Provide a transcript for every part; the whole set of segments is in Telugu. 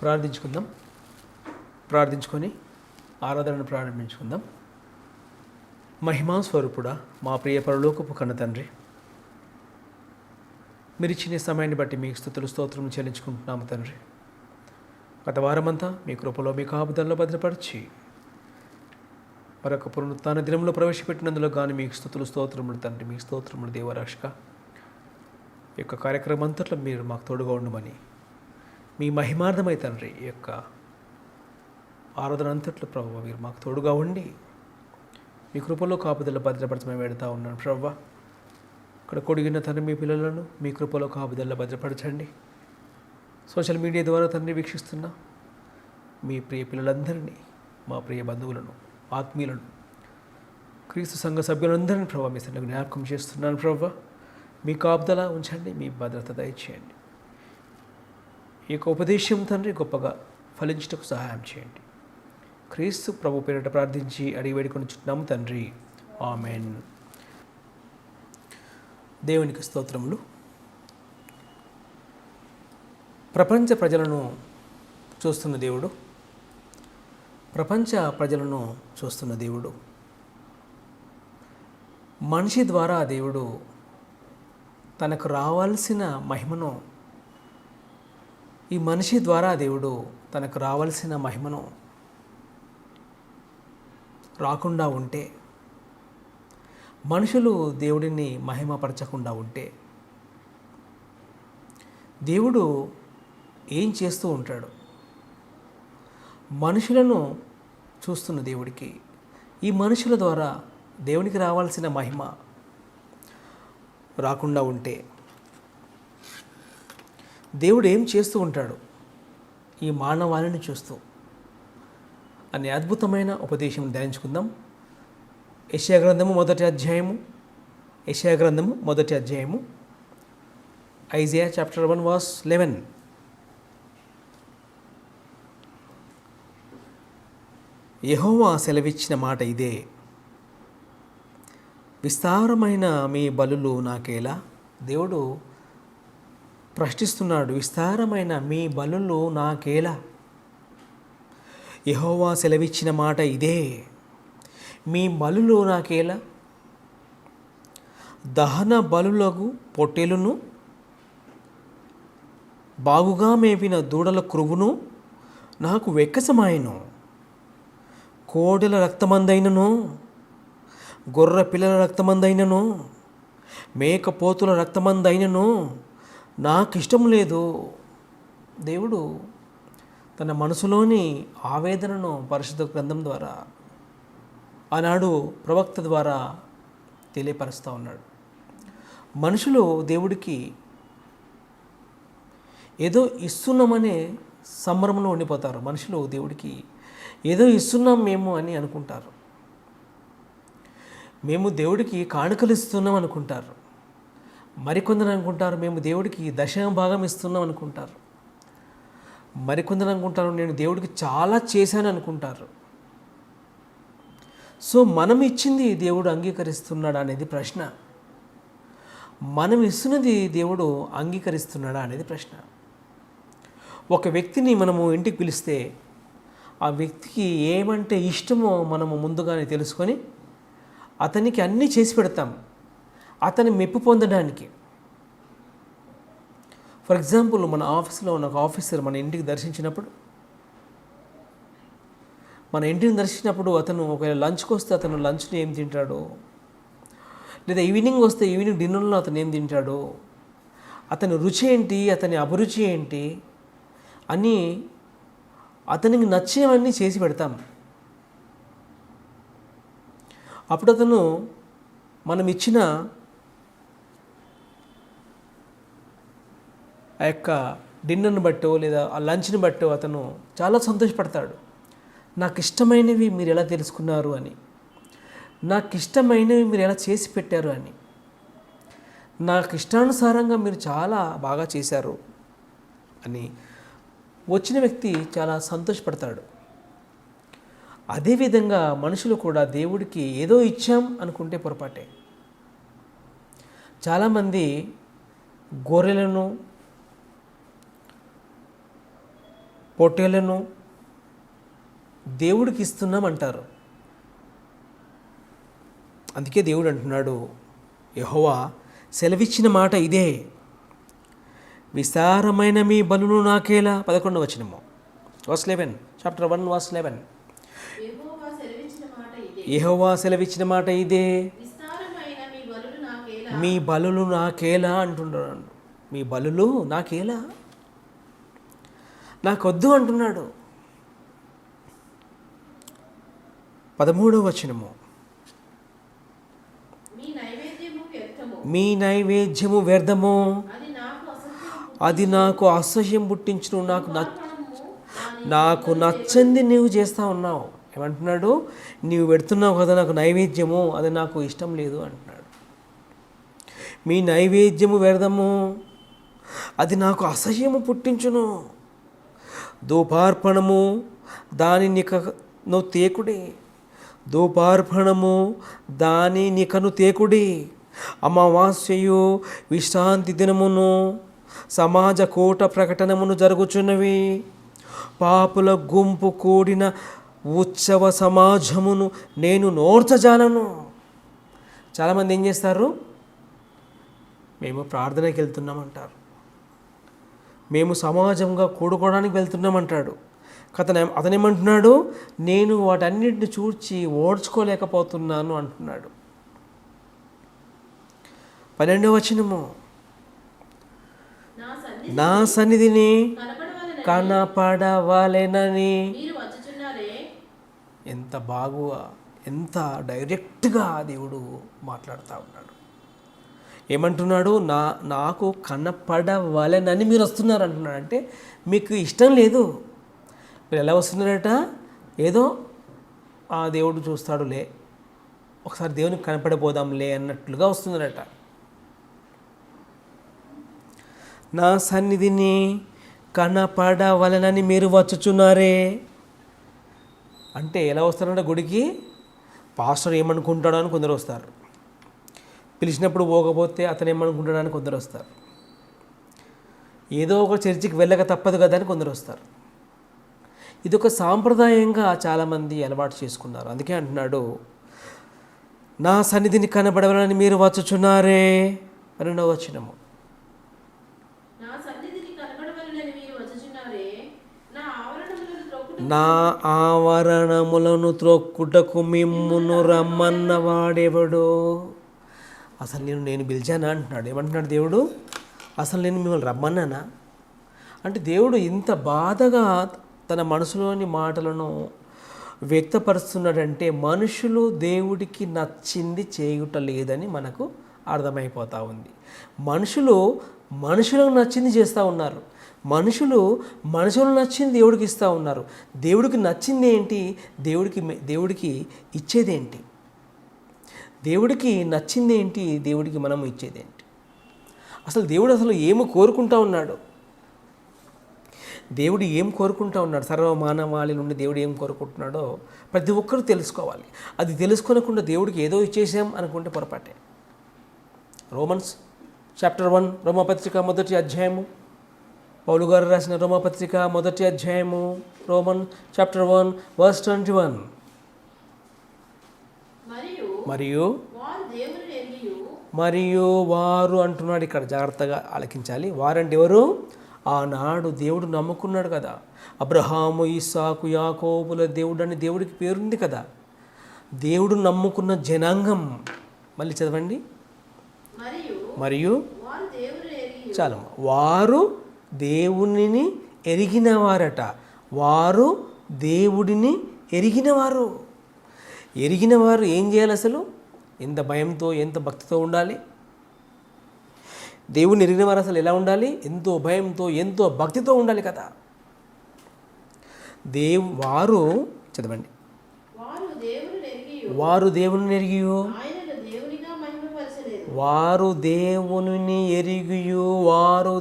ప్రార్థించుకుందాం. ప్రార్థించుకొని ఆరాధనను ప్రారంభించుకుందాం. మహిమా స్వరూపుడా, మా ప్రియ పరలోకపు కన్న తండ్రి, మీరు ఇచ్చిన సమయాన్ని బట్టి మీకు స్తుతులు స్తోత్రం చెల్లించుకుంటున్నాము తండ్రి. గత వారమంతా మీ కృపలో మీ కాపుదల్లో భద్రపరిచి మరొక పునరుత్థాన దినంలో ప్రవేశపెట్టినందులో కానీ మీకు స్తుతులు స్తోత్రములు తండ్రి. మీ స్తోత్రములు దేవరక్షక. ఈ యొక్క కార్యక్రమం అంతట్లో మీరు మాకు తోడుగా ఉండమని, మీ మహిమార్థమై తండ్రి ఈ యొక్క ఆరాధన అంతట్లో ప్రభువా మీరు మాకు తోడుగా ఉండి మీ కృపలో కాపుదల భద్రపరచమని పెడతా ఉన్నాను ప్రభువా. ఇక్కడ కొడిగిన తండ్రి మీ పిల్లలను మీ కృపలో కాపుదల భద్రపరచండి. సోషల్ మీడియా ద్వారా తండ్రి వీక్షిస్తున్న మీ ప్రియ పిల్లలందరినీ, మా ప్రియ బంధువులను, ఆత్మీయులను, క్రీస్తు సంఘ సభ్యులందరినీ ప్రభావ మీ సన్నిధిలో జ్ఞాపకం చేస్తున్నాను ప్రభువా. మీ కాపుదల ఉంచండి, మీ భద్రత దయచేయండి. ఈ యొక్క ఉపదేశం తండ్రి గొప్పగా ఫలించుటకు సహాయం చేయండి. క్రీస్తు ప్రభు పేరిట ప్రార్థించి అడిగి వేడుకొని చుట్టాము తండ్రి, ఆమెన్. దేవునికి స్తోత్రములు. ప్రపంచ ప్రజలను చూస్తున్న దేవుడు, ప్రపంచ ప్రజలను చూస్తున్న దేవుడు, మనిషి ద్వారా దేవుడు తనకు రావాల్సిన మహిమను, ఈ మనిషి ద్వారా దేవుడు తనకు రావాల్సిన మహిమను రాకుండా ఉంటే, మనుషులు దేవుడిని మహిమపరచకుండా ఉంటే దేవుడు ఏం చేస్తూ ఉంటాడు? మనుషులను చూస్తున్న దేవుడికి ఈ మనుషుల ద్వారా దేవునికి రావాల్సిన మహిమ రాకుండా ఉంటే దేవుడు ఏం చేస్తూ ఉంటాడు ఈ మానవాళిని చూస్తూ అనే అద్భుతమైన ఉపదేశం ధ్యానించుకుందాం. యెషయా గ్రంథము మొదటి అధ్యాయము ఐజియా చాప్టర్ 1 verse 11. యెహోవా సెలవిచ్చిన మాట ఇదే, విస్తారమైన మీ బలులు నాకేలా. దేవుడు ప్రశ్నిస్తున్నాడు, విస్తారమైన మీ బలులు నాకేలా? యెహోవా సెలవిచ్చిన మాట ఇదే, మీ బలులు నాకేలా? దహన బలులకు పొట్టేలును, బాగుగా మేపిన దూడల క్రొవ్వును నాకు వెక్కసమాయను. కోడెల రక్తమందైనను, గొర్రె పిల్లల రక్తమందైనను, మేకపోతుల రక్తమందైనను నాకు ఇష్టం లేదు. దేవుడు తన మనసులోని ఆవేదనను పరిశుద్ధ గ్రంథం ద్వారా, ఆనాడు ప్రవక్త ద్వారా తెలియపరుస్తూ ఉన్నాడు. మనుషులు దేవుడికి ఏదో ఇస్తున్నామనే సంబరంలో ఉండిపోతారు. మనుషులు దేవుడికి ఏదో ఇస్తున్నాం మేము అని అనుకుంటారు. మేము దేవుడికి కానుకలు ఇస్తున్నాం అనుకుంటారు. మరికొందరు అనుకుంటారు మేము దేవుడికి దశమ భాగం ఇస్తున్నాం అనుకుంటారు. మరికొందరు అనుకుంటారు నేను దేవుడికి చాలా చేశాను అనుకుంటారు. సో మనం ఇచ్చింది దేవుడు అంగీకరిస్తున్నాడా అనేది ప్రశ్న. మనం ఇస్తున్నది దేవుడు అంగీకరిస్తున్నాడా అనేది ప్రశ్న. ఒక వ్యక్తిని మనము ఇంటికి పిలిస్తే ఆ వ్యక్తికి ఏమంటే ఇష్టమో మనము ముందుగానే తెలుసుకొని అతనికి అన్నీ చేసి పెడతాం, అతని మెప్పు పొందడానికి. ఫర్ ఎగ్జాంపుల్, మన ఆఫీస్లో ఉన్న ఒక ఆఫీసర్ మన ఇంటికి దర్శించినప్పుడు, మన ఇంటిని దర్శించినప్పుడు అతను ఒకవేళ లంచ్కి వస్తే అతను లంచ్ని ఏం తింటాడో, లేదా ఈవినింగ్ వస్తే ఈవినింగ్ డిన్నర్లో అతను ఏం తింటాడో, అతని రుచి ఏంటి, అతని అభిరుచి ఏంటి అని అతనికి నచ్చేవన్నీ చేసి పెడతాం. అప్పుడు అతను మనం ఇచ్చిన ఆ యొక్క డిన్నర్ని బట్టో లేదా ఆ లంచ్ని బట్టో అతను చాలా సంతోషపడతాడు. నాకు ఇష్టమైనవి మీరు ఎలా తెలుసుకున్నారు అని, నాకు ఇష్టమైనవి మీరు ఎలా చేసి పెట్టారు అని, నాకు ఇష్టానుసారంగా మీరు చాలా బాగా చేశారు అని వచ్చిన వ్యక్తి చాలా సంతోషపడతాడు. అదేవిధంగా మనుషులు కూడా దేవుడికి ఏదో ఇచ్చాం అనుకుంటే పొరపాటే. చాలామంది గొర్రెలను పొట్టేళ్లను దేవుడికి ఇస్తున్నామంటారు. అందుకే దేవుడు అంటున్నాడు, యెహోవా సెలవిచ్చిన మాట ఇదే, విస్తారమైన మీ బలులు నాకేలా. 11వ వచనము, verse 11, chapter 1 verse 11. యెహోవా సెలవిచ్చిన మాట ఇదే, మీ బలులు నాకేలా అంటున్నాడు. మీ బలులు నాకేలా, నాకొద్దు అంటున్నాడు. 13వ వచనము, మీ నైవేద్యము వ్యర్థము, అది నాకు అసహ్యం పుట్టించును, నాకు నచ్చంది నీవు చేస్తూ ఉన్నావు. ఏమంటున్నాడు? నీవు పెడుతున్నావు కదా నాకు నైవేద్యము, అది నాకు ఇష్టం లేదు అంటున్నాడు. మీ నైవేద్యము వ్యర్థము, అది నాకు అసహ్యము పుట్టించును. ధూపార్పణము దాని నికను తేకుడి, ధూపార్పణము దాని నికను తేకుడి. అమావాస్యయు విశ్రాంతి దినమును సమాజ కూట ప్రకటనమును జరుగుచున్నవి. పాపుల గుంపు కూడిన ఉత్సవ సమాజమును నేను నోర్చజాలను. చాలామంది ఏం చేస్తారు? మేము ప్రార్థనకి వెళ్తున్నామంటారు, మేము సమాజంగా కూడుకోవడానికి వెళ్తున్నామంటాడు. అతనేమంటున్నాడు? నేను వాటన్నిటిని చూచి ఓడ్చుకోలేకపోతున్నాను అంటున్నాడు. 12వ వచనము, నా సన్నిధిని కనపడవలెనని. ఎంత బాగుగా, ఎంత డైరెక్ట్గా దేవుడు మాట్లాడుతూ ఉన్నాడు. ఏమంటున్నాడు? నాకు కనపడవలెనని మీరు వస్తున్నారు అంటున్నాడు. అంటే మీకు ఇష్టం లేదు. మీరు ఎలా వస్తున్నారట? ఏదో ఆ దేవుడు చూస్తాడులే, ఒకసారి దేవునికి కనపడిపోదాంలే అన్నట్లుగా వస్తున్నారట. నా సన్నిధిని కనపడవలెనని మీరు వచ్చుచున్నారే అంటే ఎలా వస్తారంటే, గుడికి పాస్టర్ ఏమనుకుంటాడో అని కొందరు వస్తారు, పిలిచినప్పుడు పోకపోతే అతను ఏమనుకుంటాడో అని కొందరు వస్తారు, ఏదో ఒక చర్చికి వెళ్ళక తప్పదు కదా అని కొందరు వస్తారు. ఇది ఒక సాంప్రదాయంగా చాలామంది అలవాటు చేసుకున్నారు. అందుకే అంటున్నాడు, నా సన్నిధిని కనబడవలని మీరు వచ్చుచున్నారే. 12వ వచనము, నా ఆవరణములను త్రొక్కుటకు మిమ్మును రమ్మన్న వాడెవడు. అసలు నేను పిలిచానా అంటున్నాడు. ఏమంటున్నాడు దేవుడు? అసలు నేను మిమ్మల్ని రమ్మన్నానా అంటే, దేవుడు ఇంత బాధగా తన మనసులోని మాటలను వ్యక్తపరుస్తున్నాడంటే మనుషులు దేవుడికి నచ్చింది చేయుట లేదని మనకు అర్థమైపోతూ ఉంది. మనుషులకు నచ్చింది చేస్తూ ఉన్నారు, మనుషులు నచ్చింది దేవుడికి ఇస్తూ ఉన్నారు. దేవుడికి నచ్చింది ఏంటి? దేవుడికి ఇచ్చేదేంటి? దేవుడికి నచ్చింది ఏంటి? దేవుడికి మనం ఇచ్చేదేంటి? దేవుడు ఏమి కోరుకుంటా ఉన్నాడు? దేవుడు ఏం కోరుకుంటా ఉన్నాడు? సర్వమానవాళి నుండి దేవుడు ఏం కోరుకుంటున్నాడో ప్రతి ఒక్కరూ తెలుసుకోవాలి. అది తెలుసుకోనకుండా దేవుడికి ఏదో ఇచ్చేసాం అనుకుంటే పొరపాటే. రోమన్స్ చాప్టర్ 1, రోమపత్రిక 1వ అధ్యాయము, పౌలు గారు రాసిన రోమపత్రిక 1వ అధ్యాయము, రోమన్ చాప్టర్ 1 verse 21. మరియు వారు అంటున్నాడు ఇక్కడ, జాగ్రత్తగా ఆలకించాలి. వారంటే ఎవరు? ఆనాడు దేవుడు నమ్ముకున్నాడు కదా, అబ్రహాము, ఇస్సాకు, యాకోబుల దేవుడు అని దేవుడికి పేరుంది కదా. దేవుడు నమ్ముకున్న జనాంగం. మళ్ళీ చదవండి. మరియు చాలు, వారు దేవునిని ఎరిగినవారట. వారు దేవుడిని ఎరిగినవారు. ఎరిగినవారు ఏం చేయాలి? అసలు ఎంత భయంతో, ఎంత భక్తితో ఉండాలి? దేవుని ఎరిగినవారు అసలు ఎలా ఉండాలి? ఎంతో భయంతో, ఎంతో భక్తితో ఉండాలి కదా. వారు చదవండి, వారు దేవుని ఎరిగియు, వారు దేవుని ఎరిగియు, వారు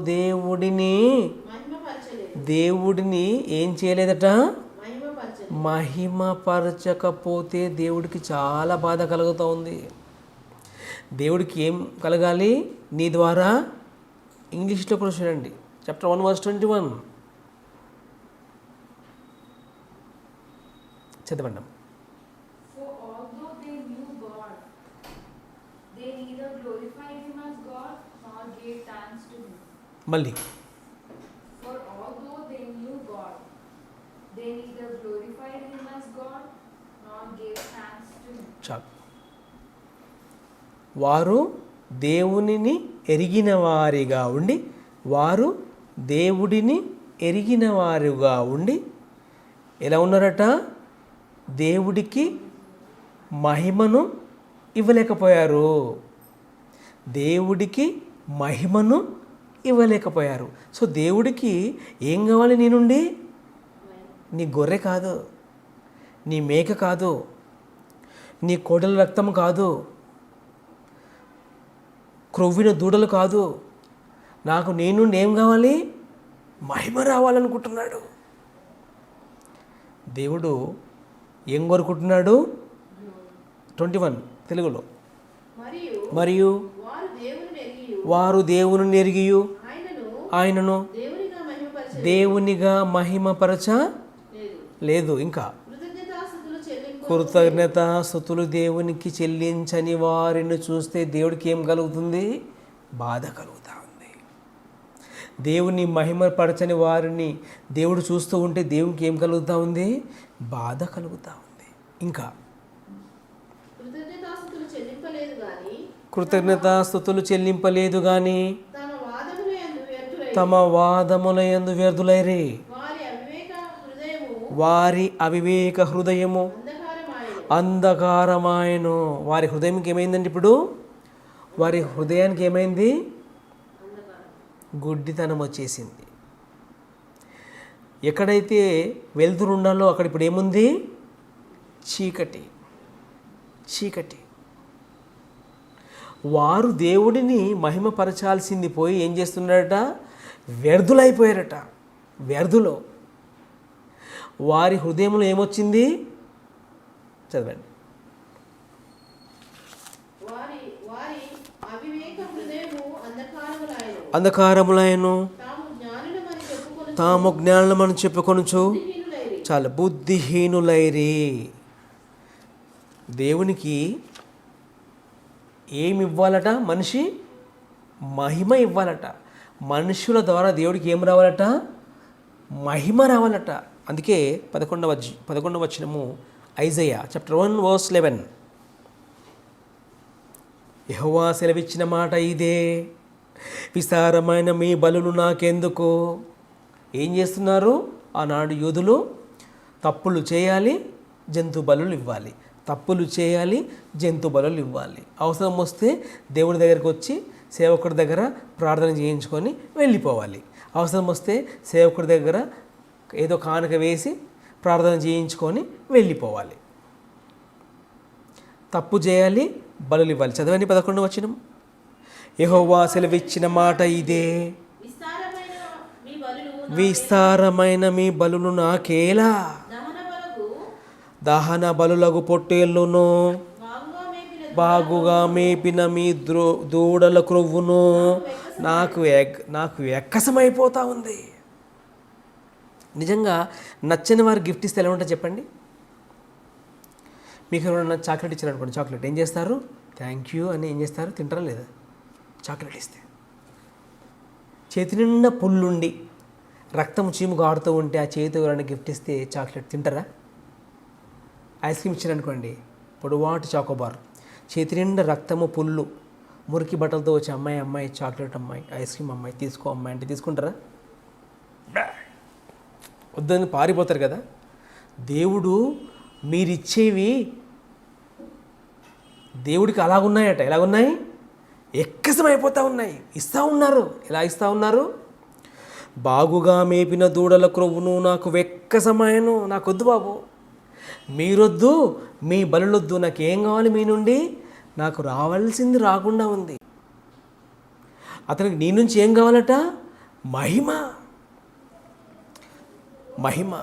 దేవుడిని ఏం చేయలేదట? మహిమపరచకపోతే దేవుడికి చాలా బాధ కలుగుతూ ఉంది. దేవుడికి ఏం కలగాలి? నీ ద్వారా. ఇంగ్లీష్లో కూడా చూడండి, చాప్టర్ 1 verse 21. చదవండి. For although they knew God, they neither glorified him as God nor gave thanks to him. మళ్ళీ. For although they knew God, they neither glorified him as God nor gave thanks to him. చాలు. వారు దేవునిని ఎరిగిన వారిగా ఉండి, వారు దేవుడిని ఎరిగిన వారుగా ఉండి ఎలా ఉన్నారట? దేవుడికి మహిమను ఇవ్వలేకపోయారు. దేవుడికి మహిమను ఇవ్వలేకపోయారు. సో దేవుడికి ఏం కావాలి నీ నుండి? నీ గొర్రె కాదు, నీ మేక కాదు, నీ కోడల రక్తం కాదు, క్రొవ్విన దూడలు కాదు. నాకు నీ నుండి ఏం కావాలి? మహిమ రావాలనుకుంటున్నాడు. దేవుడు ఏం కోరుకుంటున్నాడు? 21 తెలుగులో. మరియు వారు దేవుని ఎరిగియు ఆయనను దేవునిగా మహిమపరచ లేదు. ఇంకా కృతజ్ఞతాస్తుతులు దేవునికి చెల్లించని వారిని చూస్తే దేవుడికి ఏం కలుగుతుంది? బాధ కలుగుతూ ఉంది. దేవుని మహిమపరచని వారిని దేవుడు చూస్తూ ఉంటే దేవునికి ఏం కలుగుతూ ఉంది? బాధ కలుగుతూ ఉంది. ఇంకా కృతజ్ఞతాస్తుతులు చెల్లింపలేదు కానీ తమ వాదముల యందు వ్యర్థులైరి. వారి అవివేక హృదయము అంధకారమాయను. వారి హృదయంకి ఏమైందండి? ఇప్పుడు వారి హృదయానికి ఏమైంది? గుడ్డితనం వచ్చేసింది. ఎక్కడైతే వెలుతురు ఉండాలో అక్కడ ఇప్పుడు ఏముంది? చీకటి. చీకటి. వారు దేవుడిని మహిమపరచాల్సింది పోయి ఏం చేస్తున్నారట? వ్యర్థులైపోయారట. వ్యర్థులో వారి హృదయంలో ఏమొచ్చింది? చదవండి. అంధకారములైను తాము జ్ఞానులమని చెప్పుకొనుచు చాలా బుద్ధిహీనులైరి. దేవునికి ఏమి ఇవ్వాలట? మనిషి మహిమ ఇవ్వాలట. మనుషుల ద్వారా దేవుడికి ఏం రావాలట? మహిమ రావాలట. అందుకే 11వ వచనము ఐజయా చాప్టర్ 1 verse 11. యెహోవా సెలవిచ్చిన మాట ఇదే, విస్తారమైన మీ బలులు నాకెందుకు? ఏం చేస్తున్నారు? ఆనాడు యూదులు తప్పులు చేయాలి, జంతు బలులు ఇవ్వాలి. తప్పులు చేయాలి, జంతు బలులు ఇవ్వాలి. అవసరం వస్తే దేవుడి దగ్గరికి వచ్చి సేవకుడి దగ్గర ప్రార్థన చేయించుకొని వెళ్ళిపోవాలి. అవసరం వస్తే సేవకుడి దగ్గర ఏదో కానుక వేసి ప్రార్థన చేయించుకొని వెళ్ళిపోవాలి. తప్పు చేయాలి, బలులు ఇవ్వాలి. చదవండి 11వ వచనం. యెహోవా సెలవిచ్చిన మాట ఇదే, విస్తారమైన మీ బలులు నాకేలా? దహన బలులకు పొట్టేళ్ళును బాగుగా మేపిన మీ దూడల క్రొవ్వును నాకు ఎక్కసమైపోతూ ఉంది. నిజంగా నచ్చని వారు గిఫ్ట్ ఇస్తే ఎలా ఉంటుంది చెప్పండి? మీకు ఎవరైనా చాక్లెట్ ఇచ్చారు అనుకోండి, చాక్లెట్ ఏం చేస్తారు? థ్యాంక్ యూ అని ఏం చేస్తారు? తింటారా లేదా? చాక్లెట్ ఇస్తే చేతి నిండా పుల్లుండి రక్తం చీము గాడుతూ ఉంటే ఆ చేతి ఎవరైనా గిఫ్ట్ ఇస్తే చాక్లెట్ తింటారా? ఐస్ క్రీమ్ ఇచ్చారనుకోండి, పొడవాటి చాకోబార్, చేతి నిండా రక్తము పుల్లు మురికి బట్టలతో వచ్చి అమ్మాయి చాక్లెట్ అమ్మాయి, ఐస్ క్రీమ్ అమ్మాయి, తీసుకో అమ్మాయి అంటే తీసుకుంటారా? వద్దని పారిపోతారు కదా. దేవుడు మీరిచ్చేవి దేవుడికి అలాగున్నాయట. ఎలాగున్నాయి? ఎక్కసమైపోతూ ఉన్నాయి. ఇస్తూ ఉన్నారు. ఎలా ఇస్తూ ఉన్నారు? బాగుగా మేపిన దూడల క్రొవ్వును నాకు వెక్కసమాయను. నాకొద్దు బాబు, మీరొద్దు, మీ బలులొద్దు, నాకేం కావాలి మీ నుండి? నాకు రావాల్సింది రాకుండా ఉంది. అతనికి నీ నుంచి ఏం కావాలట? మహిమ. మహిమ.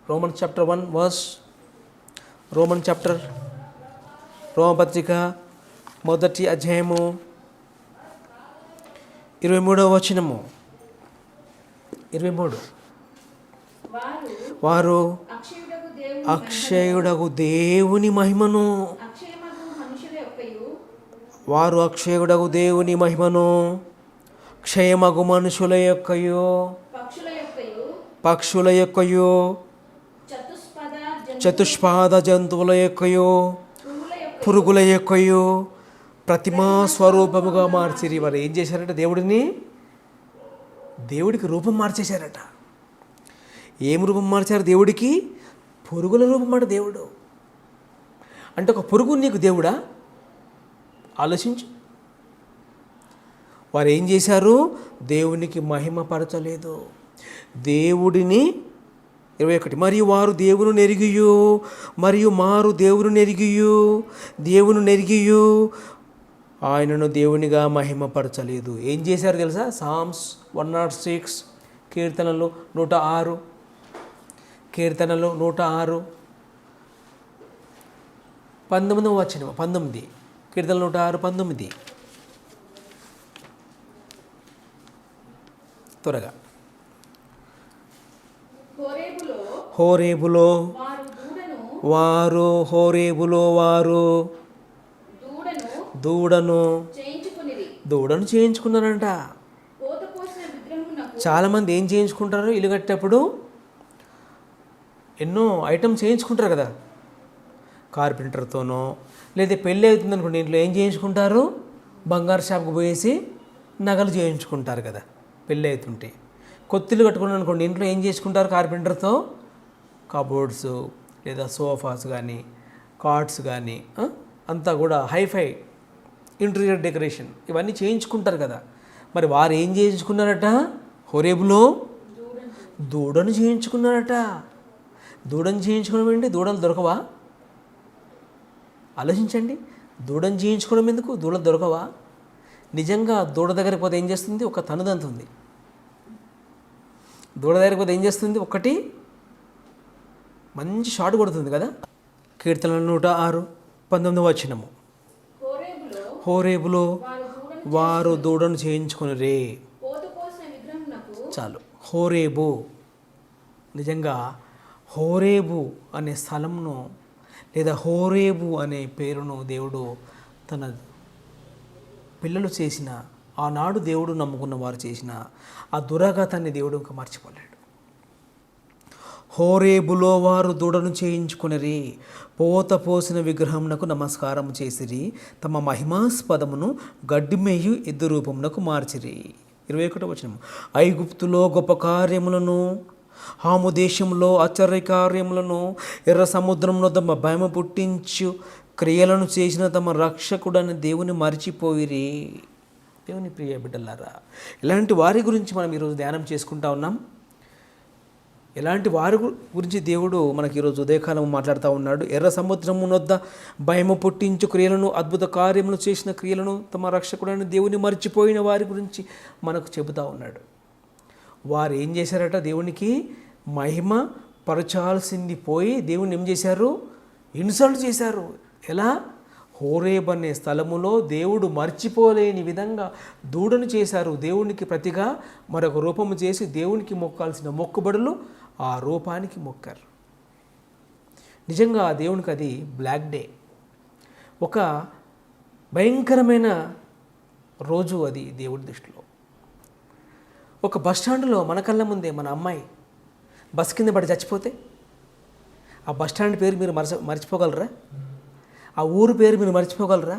రోమన్స్ చాప్టర్ 1 verse, రోమపత్రిక 1వ అధ్యాయము 23వ వచనము. 23. వారు అక్షయుడగు దేవుని దేవుని మహిమను అక్షయమగు మనుషుల యొక్కయు వారు అక్షయుడగు దేవుని మహిమను క్షయమగు మనుషుల యొక్కయు పక్షుల యొక్కయు చతుష్పాద జంతువుల యొక్కయు పురుగుల యొక్కయు ప్రతిమా స్వరూపముగా మార్చిరి. వారు ఏం చేశారంటే దేవుడికి రూపం మార్చేశారట. ఏం రూపం మార్చారు దేవుడికి? పురుగుల రూపం మాట దేవుడు. అంటే ఒక పురుగు నీకు దేవుడా? ఆలోచించు. వారు ఏం చేశారు? దేవునికి మహిమపరచలేదు. దేవుడిని 21 మరియు వారు దేవుని నెరిగియు మరియు మారు దేవుని నెరిగియు ఆయనను దేవునిగా మహిమపరచలేదు. ఏం చేశారు తెలుసా? సామ్స్ 106 కీర్తనలు 106 19వ వచనం 19 కీర్తనలు 106:19 త్వరగా. హోరేబులో వారు దూడను చేయించుకున్నారంట. చాలామంది ఏం చేయించుకుంటారు? ఇల్లు కట్టేటప్పుడు ఎన్నో ఐటమ్స్ చేయించుకుంటారు కదా, కార్పెంటర్తోనో. లేదా పెళ్ళి అవుతుంది అనుకోండి, ఇంట్లో ఏం చేయించుకుంటారు? బంగారు షాప్కి పోయేసి నగలు చేయించుకుంటారు కదా పెళ్ళి అవుతుంటే. కొత్తిల్లు కట్టుకున్నాను అనుకోండి, ఇంట్లో ఏం చేసుకుంటారు? కార్పెంటర్తో కబోర్డ్స్ లేదా సోఫాస్ కానీ కార్డ్స్ కానీ అంతా కూడా హైఫై ఇంటీరియర్ డెకరేషన్ ఇవన్నీ చేయించుకుంటారు కదా. మరి వారు ఏం చేయించుకున్నారట? హోరేబులో దూడను చేయించుకున్నారట. దూడను చేయించుకోవడం ఏంటి? దూడలు దొరకవా? ఆలోచించండి. దూడను చేయించుకోవడం ఎందుకు? దూడలు దొరకవా? నిజంగా దూడ దగ్గరికి పోతే ఏం చేస్తుంది? ఒక తనుదంతుంది. దూడ దగ్గరికి పోతే ఏం చేస్తుంది? ఒకటి మంచి షాట్ కొడుతుంది కదా. కీర్తన 106:19 వచనము. హోరేబులో వారు దూడను చేయించుకునిరే. చాలు. హోరేబు, నిజంగా హోరేబు అనే స్థలంను లేదా హోరేబు అనే పేరును దేవుడు తన పిల్లలు చేసిన, ఆనాడు దేవుడు నమ్ముకున్న వారు చేసిన ఆ దురాఘాతాన్ని దేవుడు ఇంకా మర్చిపోలేడు. హోరేబులో వారు దూడను చేయించుకునిరి, పోత పోసిన విగ్రహమునకు నమస్కారం చేసిరి, తమ మహిమాస్పదమును గడ్డిమేయు ఎద్దు రూపమునకు మార్చిరి. 21వ వచనం. ఐగుప్తులో గొప్ప కార్యములను, హాము దేశంలో ఆశ్చర్య కార్యములను, ఎర్ర సముద్రంలో తమ భయమ పుట్టించు క్రియలను చేసిన తమ రక్షకుడని దేవుని మర్చిపోయిరి. దేవుని ప్రియ బిడ్డలారా, ఇలాంటి వారి గురించి మనం ఈరోజు ధ్యానం చేసుకుంటా ఉన్నాం. ఇలాంటి వారి గురించి దేవుడు మనకి ఈరోజు ఉదయకాలం మాట్లాడుతూ ఉన్నాడు. ఎర్ర సముద్రము వద్ద భయము పుట్టించు క్రియలను, అద్భుత కార్యములు చేసిన క్రియలను, తమ రక్షకుడని దేవుని మర్చిపోయిన వారి గురించి మనకు చెబుతూ ఉన్నాడు. వారు ఏం చేశారట? దేవునికి మహిమ పరచాల్సింది పోయి దేవుని ఏం చేశారు? ఇన్సల్ట్ చేశారు. ఎలా? హోరేబ్ అనే స్థలములో దేవుడు మర్చిపోలేని విధంగా దూడను చేశారు. దేవునికి ప్రతిగా మరొక రూపము చేసి దేవునికి మొక్కాల్సిన మొక్కుబడులు ఆ రూపానికి మొక్కారు. నిజంగా ఆ దేవునికి అది బ్లాక్ డే, ఒక భయంకరమైన రోజు అది దేవుడి దృష్టిలో. ఒక బస్ స్టాండ్లో మన కళ్ళ ముందే మన అమ్మాయి బస్ కింద పడి చచ్చిపోతే ఆ బస్ స్టాండ్ పేరు మీరు మర్చిపోగలరా? ఆ ఊరు పేరు మీరు మర్చిపోగలరా?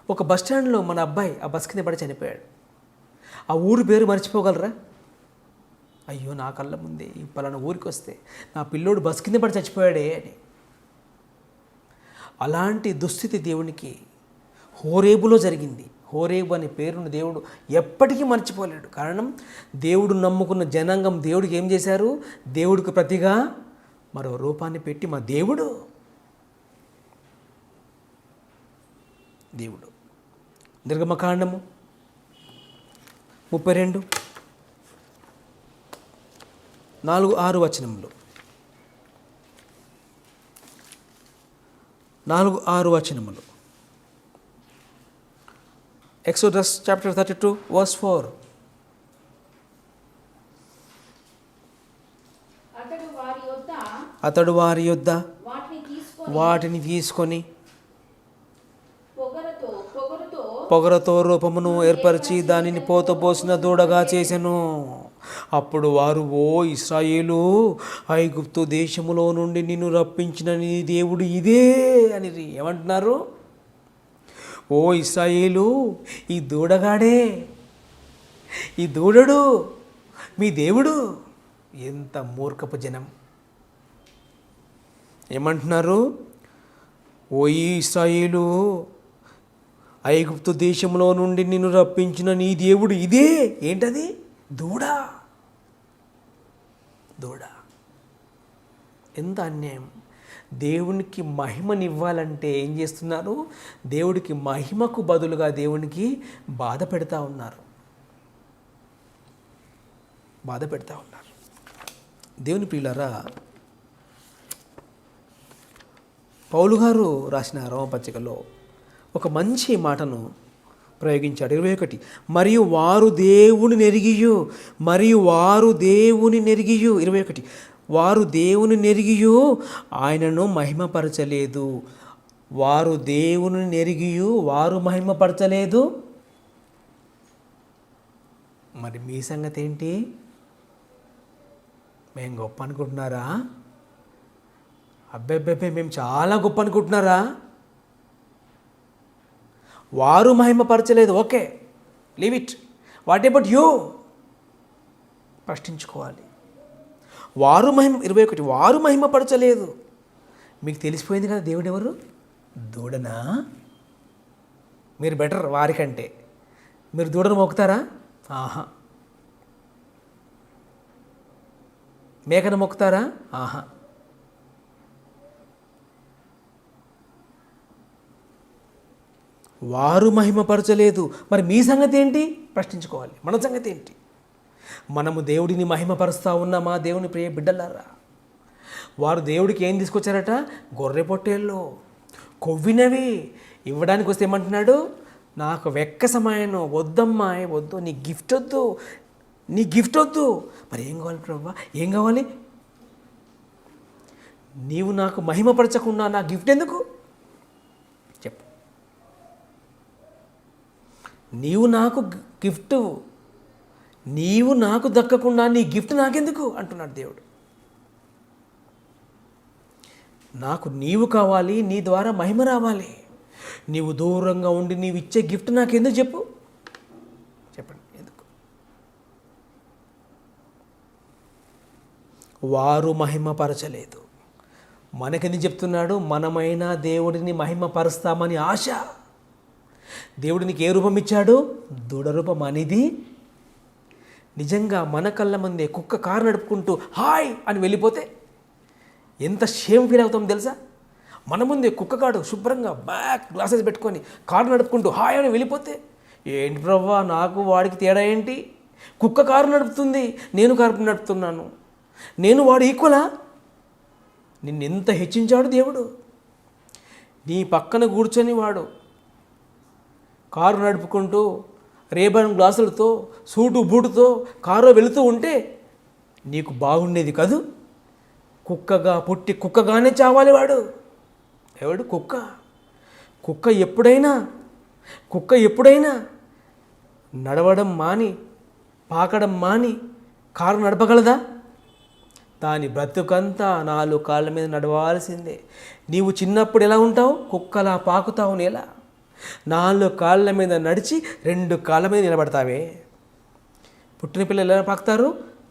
ఒక బస్ స్టాండ్లో మన అబ్బాయి ఆ బస్ కింద పడి చనిపోయాడు, ఆ ఊరు పేరు మర్చిపోగలరా? అయ్యో, నా కళ్ళ ముందే ఈ పలానా ఊరికి వస్తే నా పిల్లోడు బస్ కింద పడి చచ్చిపోయాడే అని. అలాంటి దుస్థితి దేవునికి హోరేబులో జరిగింది. హోరేబు అనే పేరును దేవుడు ఎప్పటికీ మర్చిపోలేడు. కారణం, దేవుడు నమ్ముకున్న జనాంగం దేవుడికి ఏం చేశారు? దేవుడికి ప్రతిగా మరో రూపాన్ని పెట్టి మా దేవుడు నిర్గమకాండము 32:4-6 వచనములు. 4-6 వచనములు. Exodus chapter 32 verse 4. అతడు వారి యొద్ద వాటిని వాటిని తీసుకొని పొగరుతో పొగరతో రూపమును ఏర్పరిచి దానిని పోతపోసిన దూడగా చేసెను. అప్పుడు వారు, ఓ ఇశ్రాయేలు, ఐగుప్తు దేశములో నుండి నిన్ను రప్పించిన నీ దేవుడు ఇదే అని ఏమంటున్నారు? ఓ ఇశ్రాయేలు, ఈ దూడగాడే, ఈ దూడడు మీ దేవుడు. ఎంత మూర్ఖపు జనం! ఏమంటున్నారు? ఓ ఇశ్రాయేలు, ఐగుప్తు దేశంలో నుండి నిన్ను రప్పించిన నీ దేవుడు ఇదే. ఏంటది? దూడ. దూడ. ఎంత అన్యాయం! దేవునికి మహిమనివ్వాలంటే ఏం చేస్తున్నారు? దేవుడికి మహిమకు బదులుగా దేవునికి బాధ పెడతా ఉన్నారు. బాధ పెడతా ఉన్నారు. దేవుని ప్రియులారా, పౌలు గారు రాసిన రోమపత్రికలో ఒక మంచి మాటను ప్రయోగించాడు. 21. మరియు వారు దేవుని నెరిగియు 21. వారు దేవుని నెరిగియు ఆయనను మహిమపరచలేదు. వారు దేవుని నెరిగియు వారు మహిమపరచలేదు. మరి మీ సంగతి ఏంటి? మేము గొప్ప అనుకుంటున్నారా? అబ్బెబ్బెబ్బే, మేము చాలా గొప్ప అనుకుంటున్నారా? వారు మహిమపరచలేదు. Okay, leave it. What about you? ప్రశ్నించుకోవాలి. 21. వారు మహిమపరచలేదు. మీకు తెలిసిపోయింది కదా దేవుడు ఎవరు? దూడనా? మీరు బెటర్ వారికంటే. మీరు దూడను మొక్కుతారా? ఆహా. మేకను మొక్కుతారా? ఆహా. వారు మహిమపరచలేదు. మరి మీ సంగతి ఏంటి? ప్రశ్నించుకోవాలి. మన సంగతి ఏంటి? మనము దేవుడిని మహిమపరుస్తూ ఉన్నామా? దేవుని ప్రియ బిడ్డలారా, వారు దేవుడికి ఏం తీసుకొచ్చారట? గొర్రె పొట్టేళ్ళు, కొవ్వినవి ఇవ్వడానికి వస్తే ఏమంటున్నాడు? నాకు వెక్క సమయాన్ని వద్దమ్మాయి, వద్దు, నీ గిఫ్ట్ వద్దు, నీ గిఫ్ట్ వద్దు. మరి ఏం కావాలి ప్రభా? ఏం కావాలి? నీవు నాకు మహిమపరచకుండా నా గిఫ్ట్ ఎందుకు? చెప్పు. నీవు నాకు గిఫ్ట్, నీవు నాకు దక్కకుండా నీ గిఫ్ట్ నాకెందుకు అంటున్నాడు దేవుడు. నాకు నీవు కావాలి, నీ ద్వారా మహిమ రావాలి. నీవు దూరంగా ఉండి నీవు ఇచ్చే గిఫ్ట్ నాకెందుకు? చెప్పు, చెప్పండి ఎందుకు? వారు మహిమపరచలేదు. మనకెందుకు చెప్తున్నాడు? మనమైనా దేవుడిని మహిమపరుస్తామని ఆశ. దేవుడినికి ఏ రూపం ఇచ్చాడు? దూడ రూపం అనేది. నిజంగా మన కళ్ళ ముందే కుక్క కారు నడుపుకుంటూ హాయ్ అని వెళ్ళిపోతే ఎంత షేమ్ ఫీల్ అవుతాం తెలుసా? మన ముందే కుక్కగాడు శుభ్రంగా బ్యాక్ గ్లాసెస్ పెట్టుకొని కారు నడుపుకుంటూ హాయ్ అని వెళ్ళిపోతే, ఏంటి ప్రవ్వా నాకు వాడికి తేడా ఏంటి? కుక్క కారు నడుపుతుంది, నేను కారు నడుపుతున్నాను, నేను వాడు ఈక్వలా? నిన్నెంత హెచ్చించాడు దేవుడు. నీ పక్కన కూర్చొని వాడు కారు నడుపుకుంటూ రేబన్ గ్లాసులతో సూటు బూటుతో కారులో వెళుతూ ఉంటే నీకు బాగుండేది కాదు? కుక్కగా పుట్టి కుక్కగానే చావాలి వాడు. ఎవడు? కుక్క. కుక్క ఎప్పుడైనా నడవడం మాని, పాకడం మాని కారు నడపగలదా? దాని బ్రతుకంతా 4 కాళ్ళ మీద నడవాల్సిందే. నీవు చిన్నప్పుడు ఎలా ఉంటావు? కుక్కలా పాకుతావు నేల. 4 కాళ్ళ మీద నడిచి 2 కాళ్ళ మీద నిలబడతావే. పుట్టిన పిల్లలు ఎలా పాకుతారు?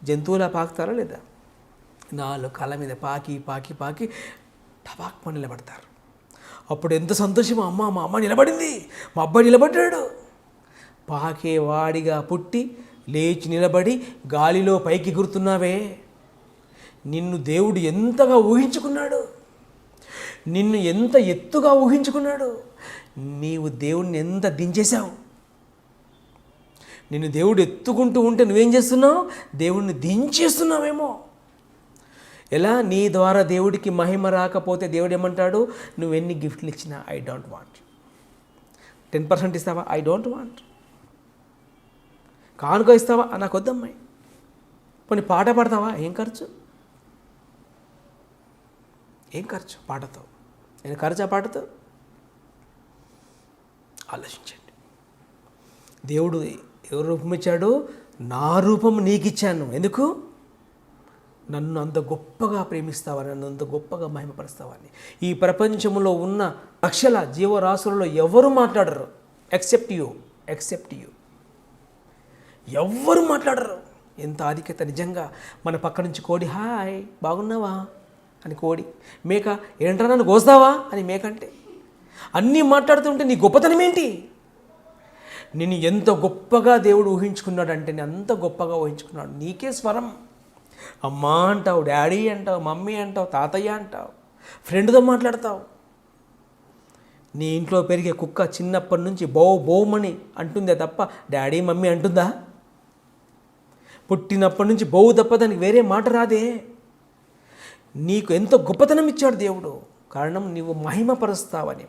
జంతువులా పాకుతారా లేదా? 4 కాళ్ళ మీద పాకి పాకి పాకి టపాక్మని నిలబడతారు. అప్పుడు ఎంత సంతోషం! అమ్మ, మా అమ్మ నిలబడింది, మా అబ్బాయి నిలబడ్డాడు. పాకేవాడిగా పుట్టి లేచి నిలబడి గాలిలో పైకి ఎగురుతున్నావే. నిన్ను దేవుడు ఎంతగా ఊహించుకున్నాడు, నిన్ను ఎంత ఎత్తుగా ఊహించుకున్నాడు. నీవు దేవుడిని ఎంత దించేశావు. నిన్ను దేవుడు ఎత్తుకుంటూ ఉంటే నువ్వేం చేస్తున్నావు? దేవుడిని దించేస్తున్నావేమో. ఎలా? నీ ద్వారా దేవుడికి మహిమ రాకపోతే దేవుడు ఏమంటాడు? నువ్వెన్ని గిఫ్ట్లు ఇచ్చినా ఐ డోంట్ వాంట్. 10% ఇస్తావా? I don't want. కానుక ఇస్తావా? నాకు వద్దమ్మాయి. పోనీ పాట పాడతావా? ఏం ఖర్చు? ఏం ఖర్చు? పాటతో. నేను ఖర్చు ఆ పాటతో? ఆలోచించండి. దేవుడు ఎవరు రూపం ఇచ్చాడు? నా రూపం నీకు ఇచ్చాను. ఎందుకు? నన్ను అంత గొప్పగా ప్రేమిస్తావని, నన్ను అంత గొప్పగా మహిమపరుస్తావని. ఈ ప్రపంచంలో ఉన్న లక్షల జీవరాశులలో ఎవరు మాట్లాడరు ఎక్సెప్ట్ యూ. ఎవ్వరు మాట్లాడరు. ఎంత ఆధిక్యత! నిజంగా మన పక్క నుంచి కోడి హాయ్ బాగున్నావా అని కోడి, మేక ఏంట్రా నన్ను కోస్తావా అని మేక అంటే, అన్నీ మాట్లాడుతుంటే నీ గొప్పతనం ఏంటి? నేను ఎంత గొప్పగా దేవుడు ఊహించుకున్నాడంటే నేను అంత గొప్పగా ఊహించుకున్నాడు. నీకే స్వరం. అమ్మా అంటావు, డాడీ అంటావు, మమ్మీ అంటావు, తాతయ్య అంటావు, ఫ్రెండ్తో మాట్లాడతావు. నీ ఇంట్లో పెరిగే కుక్క చిన్నప్పటి నుంచి బౌమని అంటుందే తప్ప డాడీ మమ్మీ అంటుందా? పుట్టినప్పటి నుంచి బౌ తప్ప దానికి వేరే మాట రాదే. నీకు ఎంతో గొప్పతనం ఇచ్చాడు దేవుడు. కారణం నీవు మహిమపరుస్తావని.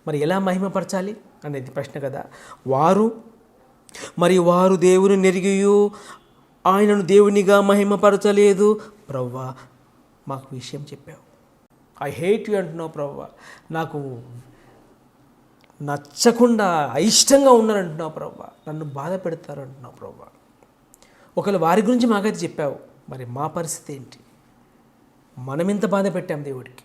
మరి ఎలా మహిమపరచాలి అనేది ప్రశ్న కదా. వారు దేవుని నెరిగియు ఆయనను దేవునిగా మహిమపరచలేదు. ప్రవ్వా మాకు విషయం చెప్పావు. ఐ హేట్ యూ అంటున్నావు ప్రవ్వా. నాకు నచ్చకుండా అయిష్టంగా ఉన్నారంటున్నావు ప్రవ్వా. నన్ను బాధ పెడతారు అంటున్నావు ప్రవ్వా. ఒకవేళ వారి గురించి మాకైతే చెప్పావు, మరి మా పరిస్థితి ఏంటి? మనం ఎంత బాధ పెట్టాం దేవుడికి.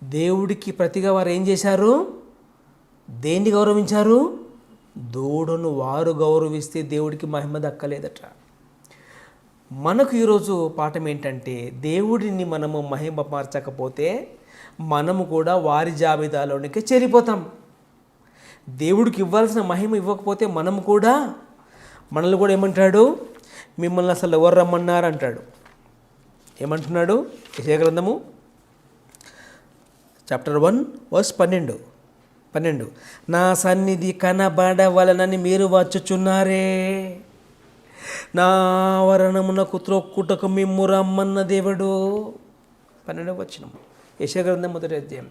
దేవుడికి ప్రతిగా వారు ఏం చేశారు? దేన్ని గౌరవించారు? దూడను వారు గౌరవిస్తే దేవుడికి మహిమ దక్కలేదట. మనకు ఈరోజు పాఠం ఏంటంటే, దేవుడిని మనము మహిమపరచకపోతే మనము కూడా వారి జాబితాలోనికి చేరిపోతాం. దేవుడికి ఇవ్వాల్సిన మహిమ ఇవ్వకపోతే మనల్ని కూడా ఏమంటాడు? మిమ్మల్ని అసలు ఎవరు రమ్మన్నారు అంటాడు. ఏమంటున్నాడు? యెషయా గ్రంథము చాప్టర్ 1:12. నా సన్నిధి కనబడవలనని మీరు వచ్చుచున్నారే, నా వరణమునకు త్రొక్కుటకు మిమ్ము రమ్మన్న దేవుడు. 12వ వచనం యెషయా గ్రంథం 1వ అధ్యాయం.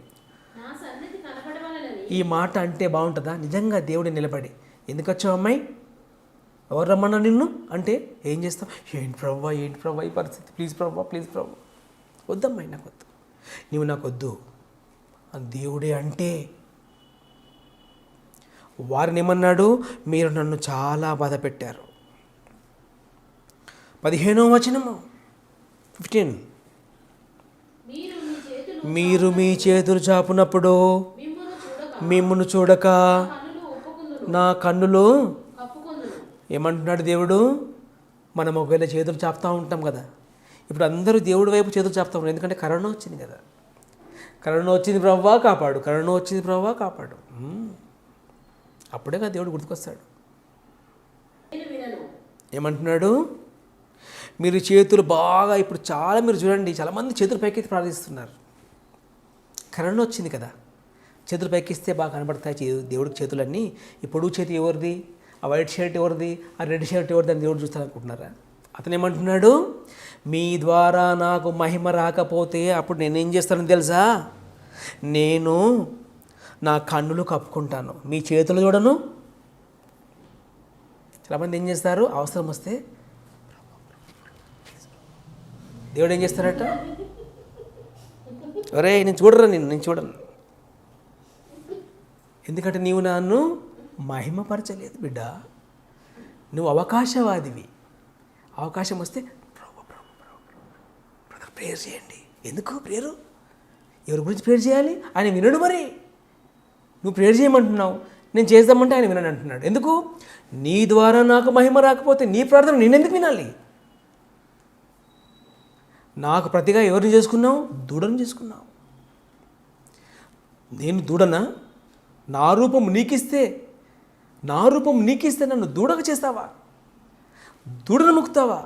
ఈ మాట అంటే బాగుంటుందా? నిజంగా దేవుడు నిలబడి, ఎందుకు వచ్చావు అమ్మాయి, ఎవరు రమ్మన్నా నిన్ను అంటే ఏం చేస్తావు? ఏంటి ప్రవ్వా ఈ పరిస్థితి, ప్లీజ్ ప్రవ్వా వద్దమ్మాయి, నాకు వద్దు, నీవు నాకు వద్దు అని దేవుడే అంటే, వారిని ఏమన్నాడు? మీరు నన్ను చాలా బాధ పెట్టారు. 15వ వచనము 15. మీరు మీ చేతులు చాపునప్పుడు మిమ్మును చూడక నా కన్నులు ఏమంటున్నాడు దేవుడు? మనం ఒకవేళ చేతులు చాపుతూ ఉంటాం కదా. ఇప్పుడు అందరూ దేవుడి వైపు చేతులు చాపుతూ ఉంటారు. ఎందుకంటే కరోనా వచ్చింది కదా. కరోనా వచ్చింది ప్రవ్వా కాపాడు. అప్పుడే కదా దేవుడు గుర్తుకొస్తాడు. ఏమంటున్నాడు? మీరు చేతులు బాగా, ఇప్పుడు మీరు చూడండి, చాలామంది చేతులు పైకెత్తి ప్రార్థిస్తున్నారు. కరోనా వచ్చింది కదా, చేతులు పైకిస్తే బాగా కనబడతాయి దేవుడికి చేతులన్నీ. ఈ పొడుగు చేతి ఎవరిది, ఆ వైట్ షర్ట్ ఎవరిది, ఆ రెడ్ షర్ట్ ఎవరిది అని దేవుడు చూస్తారనుకుంటున్నారా? అతను ఏమంటున్నాడు? మీ ద్వారా నాకు మహిమ రాకపోతే అప్పుడు నేనేం చేస్తానో తెలుసా? నేను నా కన్నులు కప్పుకుంటాను, మీ చేతులు చూడను. చాలామంది ఏం చేస్తారు? అవసరం వస్తే దేవుడు ఏం చేస్తారట? ఒరే నేను చూడను. ఎందుకంటే నీవు నన్ను మహిమపరచలేదు బిడ్డ. నువ్వు అవకాశవాదివి. అవకాశం వస్తే ప్రేయర్ చేయండి. ఎందుకు ప్రేయరు? ఎవరి గురించి ప్రేయర్ చేయాలి? ఆయన వినడు. మరి నువ్వు ప్రేయర్ చేయమంటున్నావు, నేను చేద్దామంటే ఆయన వినడు అంటున్నాడు. ఎందుకు? నీ ద్వారా నాకు మహిమ రాకపోతే నీ ప్రార్థన నేనెందుకు వినాలి? నాకు ప్రతిగా ఎవరిని చేసుకున్నావు? దూడను చేసుకున్నావు. నేను దూడనా? నా రూపం నీకిస్తే నన్ను దూడగా చేస్తావా? దూడను ముక్తావా?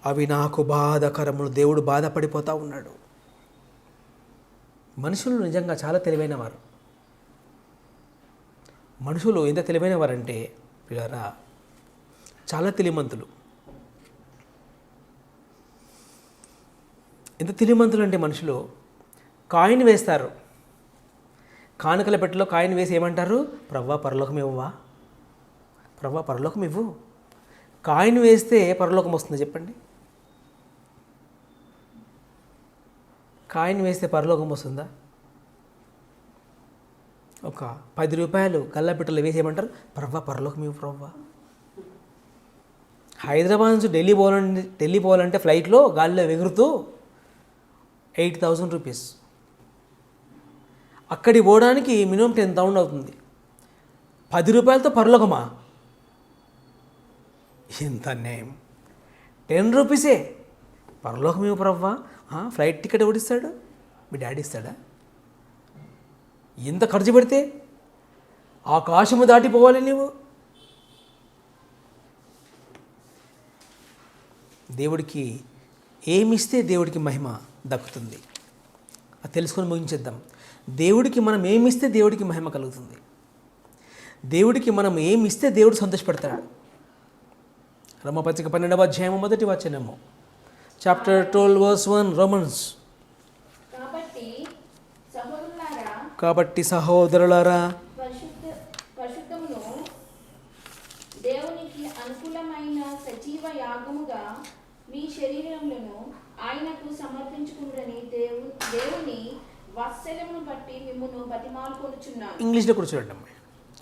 అవి నాకు బాధాకరములు. దేవుడు బాధపడిపోతూ ఉన్నాడు. మనుషులు నిజంగా చాలా తెలివైన వారు. మనుషులు ఎంత తెలివైన వారంటే పిల్లరా, చాలా తెలివిమంతులు. ఎంత తెలివిమంతులు అంటే మనుషులు కాయిన్ వేస్తారు. కానుకల పెట్టెలో కాయిన్ వేసి ఏమంటారు? ప్రవ్వా పరలోకం ఇవ్వవా, ప్రభా పరలోకం ఇవ్వు. కాయిన్ వేస్తే పరలోకం వస్తుంది చెప్పండి? కాయిన్ వేస్తే పరలోకం వస్తుందా? ఒక 10 రూపాయలు గల్లాపెట్టలు వేసేయమంటారు, ప్రవ్వా పరలోకం ఇవ్వు ప్రవ్వా. హైదరాబాద్ నుంచి ఢిల్లీ పోవాలంటే ఫ్లైట్లో గాలిలో ఎగురుతూ 8,000 రూపీస్. అక్కడికి పోవడానికి మినిమం 10,000 అవుతుంది. 10 రూపాయలతో పరలోకమా? ఎంత అన్యాయం. 10 రూపీసే పరలోకం ఇవ్వు ప్రవ్వా. ఫ్లైట్ టికెట్ ఎవడిస్తాడు? మీ డాడీ ఇస్తాడా? ఎంత ఖర్చు పెడితే ఆకాశము దాటిపోవాలి నీవు. దేవుడికి ఏమిస్తే దేవుడికి మహిమ దక్కుతుంది, అది తెలుసుకొని ముగించేద్దాం. దేవుడికి మనం ఏమిస్తే దేవుడికి మహిమ కలుగుతుంది. దేవుడికి మనం ఏమిస్తే దేవుడు సంతోషపెడతాడు. రోమపత్రిక 12వ అధ్యాయము 1వ వచనము, చాప్టర్ 12 verse 1 రోమన్స్. కాబట్టి సహోదరులారా, పరిశుద్ధమును దేవునికి అనుకూలమైన సజీవ యాగముగా మీ శరీరములను ఆయనకు సమర్పించుకుని దేవుని వాత్సల్యమును బట్టి మిమ్మును బతిమాలుకొనుచున్నాను. ఇంగ్లీష్లో కూడా చూడండి.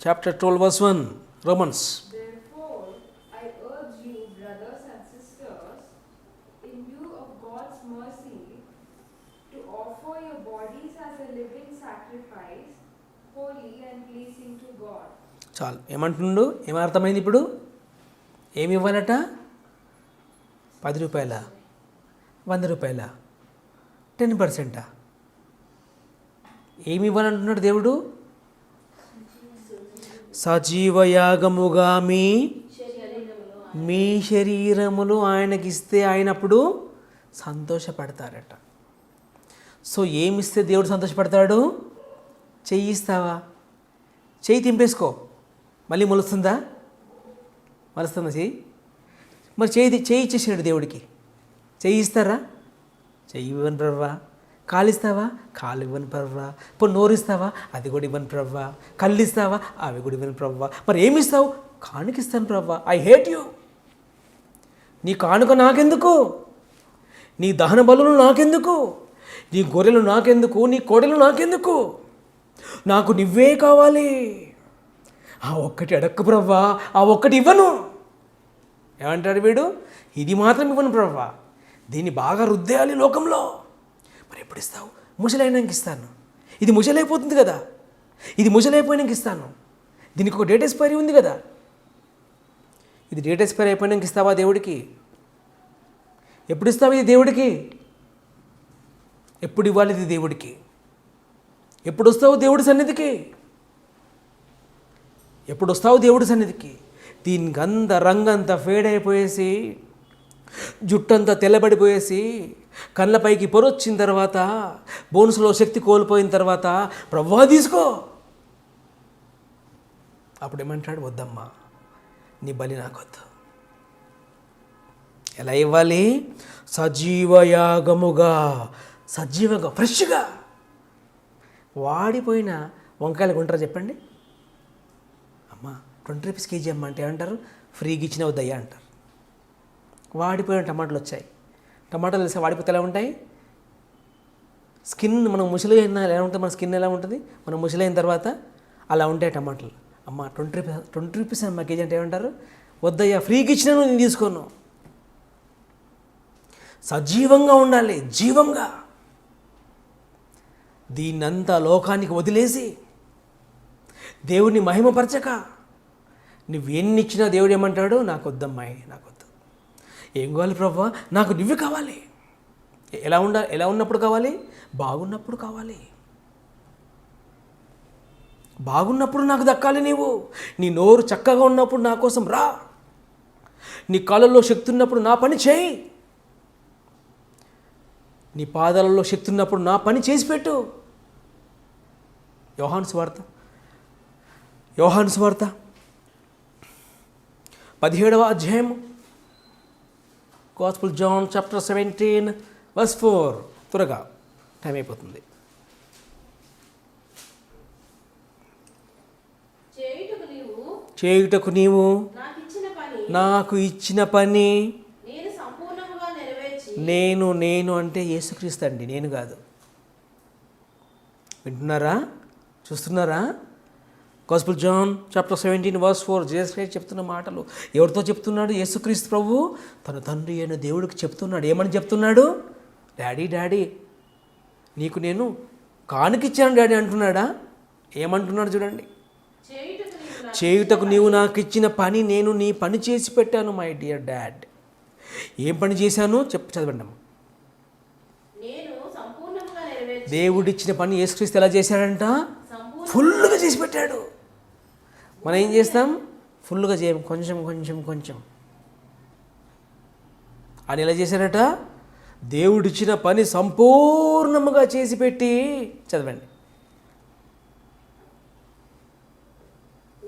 Chapter 12 verse 1 Romans. Therefore I urge you, brothers and sisters, in view of God's mercy, to offer your bodies as a living sacrifice, holy and pleasing to God. చాలు. ఏమంటుండు? ఏమర్థమైంది ఇప్పుడు? ఏమి ఇవ్వాలట? 10 రూపాయల, 100 రూపాయల, 10%? ఏమి ఇవ్వాలంటున్నాడు దేవుడు? సజీవయాగముగా మీ శరీరములు ఆయనకిస్తే ఆయనప్పుడు సంతోషపడతారట. సో ఏమిస్తే దేవుడు సంతోషపడతాడు? చెయ్యి ఇస్తావా? చెయ్యి తింపేసుకో, మళ్ళీ మొలుస్తుందా? మలుస్తుందా చెయ్యి? మరి చెయ్యి ఇచ్చేసాడు దేవుడికి. చెయ్యి ఇస్తారా? చెయ్యి ఇవ్వను ప్రవ్వా. కాలు ఇస్తావా? కాలు ఇవ్వను ప్రవ్వా. ఇప్పుడు నోరు ఇస్తావా? అది కూడా ఇవ్వను ప్రవ్వా. కళ్ళు ఇస్తావా? అవి కూడా ఇవ్వను ప్రవ్వా. మరి ఏమి ఇస్తావు? కానుక ఇస్తాను ప్రవ్వా. I hate you. నీ కానుక నాకెందుకు? నీ దహన బలులు నాకెందుకు? నీ గొర్రెలు నాకెందుకు? నీ కోడెలు నాకెందుకు? నాకు నువ్వే కావాలి. ఆ ఒక్కటి అడక్కు ప్రవ్వా, ఆ ఒక్కటి ఇవ్వను. ఏమంటాడు వీడు? ఇది మాత్రం ఇవ్వను ప్రవ్వా, దీన్ని బాగా రుద్దేయాలి లోకంలో. మరి ఎప్పుడు ఇస్తావు? ముసలైనాక ఇస్తాను. ఇది ముసలైపోతుంది కదా, ఇది ముసలైపోయినాక ఇస్తాను. దీనికి ఒక డేట్ ఎక్స్పైరీ ఉంది కదా. ఇది డేట్ ఎక్స్పైరీ అయిపోయినాక ఇస్తావా దేవుడికి? ఎప్పుడు ఇస్తావు ఇది దేవుడికి? ఎప్పుడు ఇవ్వాలి ఇది దేవుడికి? ఎప్పుడు వస్తావు దేవుడి సన్నిధికి? ఎప్పుడు వస్తావు దేవుడి సన్నిధికి? దీనికి అంత రంగంతా ఫేడ్ అయిపోయేసి, జుట్టంతా తెల్లబడిపోయేసి, కళ్ళపైకి పొరొచ్చిన తర్వాత, బోన్స్లో శక్తి కోల్పోయిన తర్వాత ప్రభువా తీసుకో. అప్పుడు ఏమంటాడు? వద్దమ్మా, నీ బలి నాకొద్దు. ఎలా ఇవ్వాలి? సజీవయాగముగా, సజీవంగా, ఫ్రెష్గా. వాడిపోయిన వంకాయలు కొంటారా చెప్పండి? అమ్మా 20 రూపీస్ కేజీ అమ్మ అంటే ఏమంటారు? ఫ్రీగా ఇచ్చిన వద్దయ్యా అంటారు. వాడిపోయిన టమాటాలు వచ్చాయి. టమాటాలు వేస్తే వాడిపోతే ఎలా ఉంటాయి? స్కిన్ మనం ముసలి అయినా ఎలా ఉంటుంది? మన స్కిన్ ఎలా ఉంటుంది మనం ముసలి అయిన తర్వాత? అలా ఉంటాయి టమాటాలు. అమ్మ 20 రూపీస్ అమ్మ కేజీ అంటే ఏమంటారు? వద్దయ్యా, ఫ్రీగా ఇచ్చినాను, నేను తీసుకోను. సజీవంగా ఉండాలి, జీవంగా. దీన్నంతా లోకానికి వదిలేసి దేవుడిని మహిమపరచక నువ్వెన్ని ఇచ్చినా దేవుడు ఏమంటాడు? నాకు వద్దమ్మాయి, నాకు వద్దు. ఏం కావాలి ప్రభువా? నాకు నువ్వు కావాలి. ఎలా ఉన్నప్పుడు కావాలి? బాగున్నప్పుడు కావాలి. బాగున్నప్పుడు నాకు దక్కాలి నీవు. నీ నోరు చక్కగా ఉన్నప్పుడు నా కోసం రా. నీ కాళ్ళల్లో శక్తి ఉన్నప్పుడు నా పని చేయి. నీ పాదాలలో శక్తి ఉన్నప్పుడు నా పని చేసి పెట్టు. యోహాను సువార్త 17వ అధ్యాయము, గాస్పుల్ జాన్ చాప్టర్ 17 verse 4. త్వరగా, టైం అయిపోతుంది. చేయుటకు నీవు నాకు ఇచ్చిన పని నేను సంపూర్ణముగా నెరవేర్చి నేను అంటే యేసుక్రీస్తు అండి, నేను కాదు. వింటున్నారా, చూస్తున్నారా? Gospel John chapter 17:4 Jesus Christ చెప్తున్న మాటలు ఎవరితో చెప్తున్నాడు? యేసుక్రీస్తు ప్రభు తన తండ్రి అయిన దేవుడికి చెప్తున్నాడు. ఏమని చెప్తున్నాడు? డాడీ నీకు నేను కానుకిచ్చాను డాడీ అంటున్నాడా? ఏమంటున్నాడు చూడండి. చేయుటకు నీవు నాకు ఇచ్చిన పని నేను నీ పని చేసి పెట్టాను మై డియర్ డాడ్. ఏం పని చేశాను చదవండి. నేను సంపూర్ణంగా నెరవేర్చి దేవుడిచ్చిన పని యేసుక్రీస్తు ఎలా చేశాడంట? ఫుల్గా చేసి పెట్టాడు. మనం ఏం చేస్తాం? ఫుల్గా చేయం, కొంచెం. ఆయన ఎలా చేశాడట? దేవుడిచ్చిన పని సంపూర్ణముగా చేసి పెట్టి చదవండి.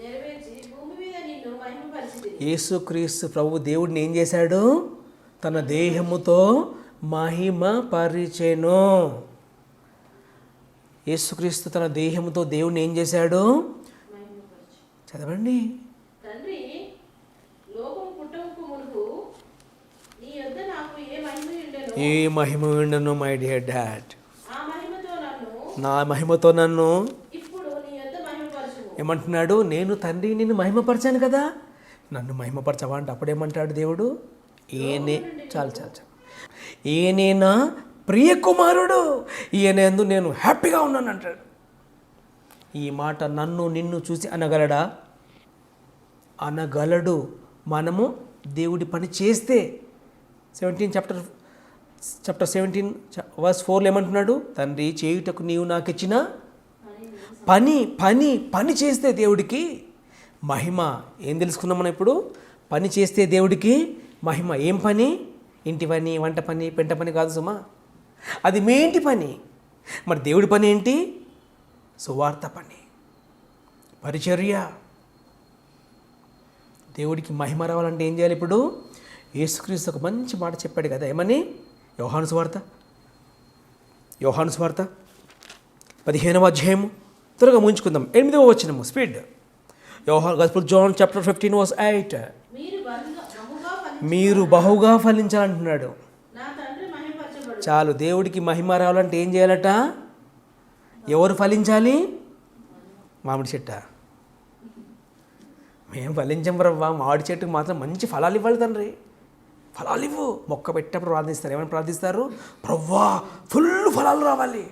నెరవేర్చి భూమి మీద నిన్ను మహిమపరిచితిని. యేసుక్రీస్తు ప్రభు దేవుడిని ఏం చేశాడు? తన దేహముతో మహిమ పరిచెను. యేసుక్రీస్తు తన దేహముతో దేవుడిని ఏం చేశాడు? చదవండి. తండ్రి లోకం పుట్టకు మునుపు నీ యొద్ద నాకు ఏ మహిమ ఉండెనో మై డియర్ డాడ్, ఆ మహిమతో నన్ను నా మహిమతో నన్ను ఇప్పుడు నీ యొద్ద మహిమపరచుము. ఏమంటున్నాడు? నేను తండ్రి నిన్ను మహిమపరిచాను కదా, నన్ను మహిమపరచవా అంటే అప్పుడేమంటాడు దేవుడు? చాలు ఈయనే నా ప్రియ కుమారుడు, ఈయనందు నేను హ్యాపీగా ఉన్నాను అంటాడు. ఈ మాట నన్ను నిన్ను చూసి అనగలడు. మనము దేవుడి పని చేస్తే 17 చాప్టర్ 17:4 ఏమంటున్నాడు? తండ్రి చేయుటకు నీవు నాకు ఇచ్చిన పని చేస్తే దేవుడికి మహిమ. ఏం తెలుసుకున్నాం మనం ఇప్పుడు? పని చేస్తే దేవుడికి మహిమ. ఏం పని? ఇంటి పని, వంట పని, పెంట పని కాదు సుమా, అది మీ ఇంటి పని. మరి దేవుడి పని ఏంటి? సువార్త పని, పరిచర్య. దేవుడికి మహిమ రావాలంటే ఏం చేయాలి? ఇప్పుడు యేసుక్రీస్తు ఒక మంచి మాట చెప్పాడు కదా, ఏమని? యోహాను సువార్త 15వ అధ్యాయము, త్వరగా ముంచుకుందాం, 8వ వచనము, స్పీడ్. Gospel John chapter 15:8. మీరు బహుగా ఫలించాలంటున్నాడు. నా తండ్రి మహిమపరచబడు. చాలు. దేవుడికి మహిమ రావాలంటే ఏం చేయాలట? ఎవరు ఫలించాలి? మామిడి చెట్ట? మేము ఫలించాం బ్రవ్వా, మామిడి చెట్టుకు మాత్రం మంచి ఫలాలు ఇవ్వాలి తండ్రి, ఫలాలు ఇవ్వు. మొక్క పెట్టేటప్పుడు ప్రార్థిస్తారు. ఏమైనా ప్రార్థిస్తారు? ప్రవ్వా ఫుల్ ఫలాలు రావాలి.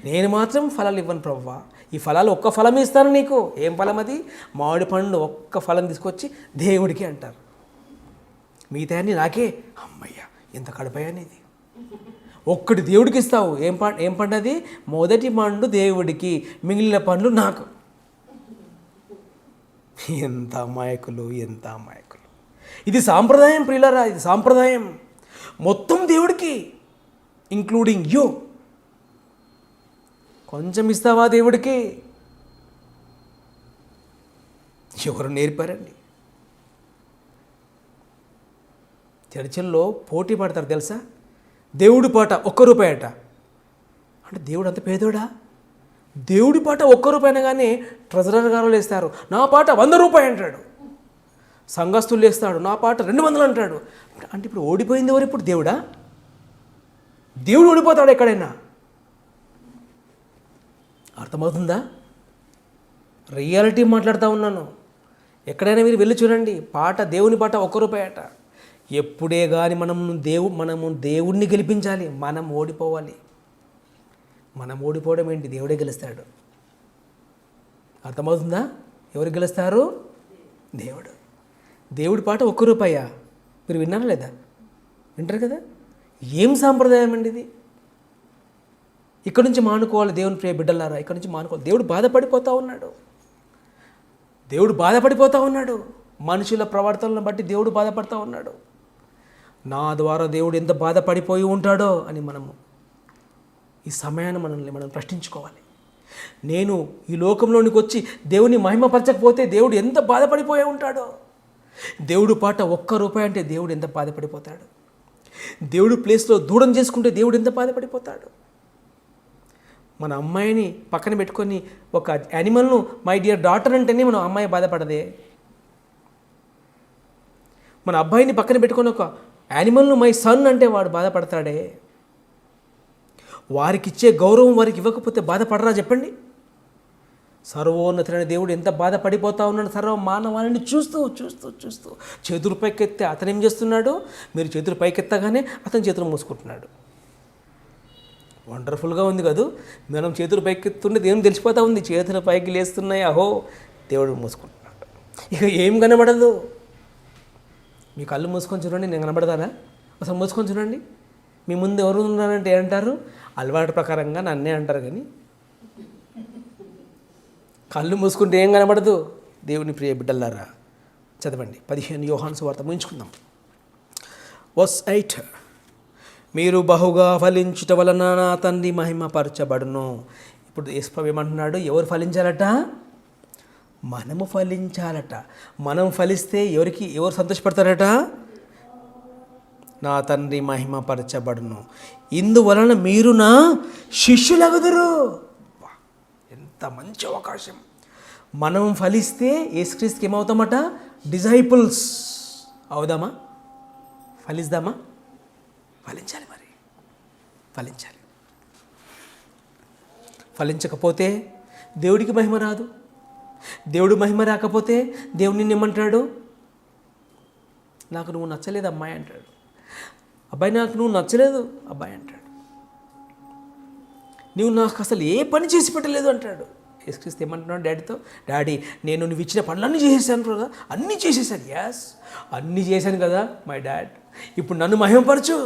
నేను మాత్రం ఫలాలు ఇవ్వను ప్రవ్వా, ఈ ఫలాలు ఒక్క ఫలం ఇస్తాను నీకు. ఏం ఫలం అది? మామిడి పండు ఒక్క ఫలం తీసుకొచ్చి దేవుడికి అంటారు. మిగతా అన్నీ నాకే. అమ్మయ్య ఎంత కడుపయ్యానేది. ఒక్కటి దేవుడికి ఇస్తావు. ఏం పండు అది? మొదటి పండు దేవుడికి, మిగిలిన పండ్లు నాకు. ఎంత అమాయకులు. ఇది సాంప్రదాయం ప్రియులారా, ఇది సాంప్రదాయం. మొత్తం దేవుడికి, ఇంక్లూడింగ్ యూ. కొంచెం ఇస్తావా దేవుడికి? ఎవరు నేర్పారండి? చర్చిల్లో పోటీ పడతారు తెలుసా? దేవుడి పాట ₹1 అట. అంటే దేవుడు అంత పేదోడా? దేవుడి పాట ₹1 అనగానే ట్రెజరర్ గారు వేస్తారు, నా పాట ₹100 అంటాడు. సంఘస్థులు వేస్తాడు, నా పాట 200 అంటాడు. అంటే ఇప్పుడు ఓడిపోయింది ఎవరు? ఇప్పుడు దేవుడా? దేవుడు ఓడిపోతాడు ఎక్కడైనా? అర్థమవుతుందా? రియాలిటీ మాట్లాడుతూ ఉన్నాను. ఎక్కడైనా మీరు వెళ్ళి చూడండి, పాట, దేవుని పాట ₹1 అట. ఎప్పుడే కానీ మనము దేవుడిని గెలిపించాలి, మనం ఓడిపోవాలి. మనం ఓడిపోవడం ఏంటి? దేవుడే గెలుస్తాడు. అర్థమవుతుందా? ఎవరు గెలుస్తారు? దేవుడు. దేవుడి పాట ₹1. మీరు విన్నారా లేదా? వింటారు కదా? ఏం సాంప్రదాయం అండి ఇది? ఇక్కడ నుంచి మానుకోవాలి దేవుని ప్రియ బిడ్డలారా, ఇక్కడ నుంచి మానుకోవాలి. దేవుడు బాధపడిపోతూ ఉన్నాడు. మనుషుల ప్రవర్తనను బట్టి దేవుడు బాధపడుతూ ఉన్నాడు. నా ద్వారా దేవుడు ఎంత బాధపడిపోయి ఉంటాడో అని మనము ఈ సమయాన్ని మనం ప్రశ్నించుకోవాలి. నేను ఈ లోకంలోనికి వచ్చి దేవుని మహిమపరచకపోతే దేవుడు ఎంత బాధపడిపోయి ఉంటాడో. దేవుడు పాట ₹1 అంటే దేవుడు ఎంత బాధపడిపోతాడు. దేవుడు ప్లేస్లో దూరం చేసుకుంటే దేవుడు ఎంత బాధపడిపోతాడు. మన అమ్మాయిని పక్కన పెట్టుకొని ఒక యానిమల్ను మై డియర్ డాటర్ అంటేనే మన అమ్మాయి బాధపడదే. మన అబ్బాయిని పక్కన పెట్టుకొని ఒక యానిమల్ను మై సన్ అంటే వాడు బాధపడతాడే. వారికి ఇచ్చే గౌరవం వారికి ఇవ్వకపోతే బాధపడరా చెప్పండి? సర్వోన్నతుడైన దేవుడు ఎంత బాధపడిపోతా ఉన్నాడు సర్వ మానవాళిని చూస్తూ చూస్తూ చూస్తూ. చేతులు పైకెత్తే అతను ఏం చేస్తున్నాడు? మీరు చేతులు పైకెత్తగానే అతని చేతులు మూసుకుంటున్నాడు. వండర్ఫుల్గా ఉంది కదూ. మనం చేతులు పైకెత్తుండే దేవుని తెలిసిపోతూ ఉంది. చేతులు పైకి లేస్తున్నాయి, అహో దేవుడు మూసుకుంటున్నాడు. ఇక ఏం కనబడదు. మీ కళ్ళు మూసుకొని చూడండి, నేను కనబడతానా? అసలు మూసుకొని చూడండి. మీ ముందు ఎవరు ఉన్నారంటే ఏంటారు? అలవాటు ప్రకారంగా నన్నే అంటారు. కానీ కళ్ళు మూసుకుంటే ఏం కనబడదు. దేవుని ప్రియ బిడ్డలారా చదవండి 15 యోహాను సువార్త ముగించుకుందాం. వర్స్ 8, మీరు బహుగా ఫలించుట వలన నా తండ్రి మహిమపరచబడును. ఇప్పుడు యేసు ఏమంటున్నాడు? ఎవరు ఫలించాలట? మనము ఫలించాలట. మనం ఫలిస్తే ఎవరు సంతోషపడతారట? నా తండ్రి మహిమపరచబడును. ఇందువలన మీరు నా శిష్యులగుదురు. ఎంత మంచి అవకాశం. మనం ఫలిస్తే యేసుక్రీస్తుకి ఏమవుతామట? డిజైపుల్స్ అవుదామా? ఫలిద్దామా? ఫలించాలి. మరి ఫలించాలి. ఫలించకపోతే దేవుడికి మహిమ రాదు. దేవుడు మహిమ రాకపోతే దేవుడు నిన్ను ఏమంటాడు? నాకు నువ్వు నచ్చలేదు అమ్మాయి అంటాడు. అబ్బాయి నాకు నువ్వు నచ్చలేదు అబ్బాయి అంటాడు. నువ్వు నాకు అసలు ఏ పని చేసి పెట్టలేదు అంటాడు. యేసుక్రీస్తు ఏమంటున్నాడు డాడీతో? డాడీ నేను నువ్వు ఇచ్చిన పనులన్నీ చేసేసాను కదా, అన్నీ చేసేసాను. యాస్, అన్నీ చేశాను కదా మై డాడ్. ఇప్పుడు నన్ను మహిమపరచు.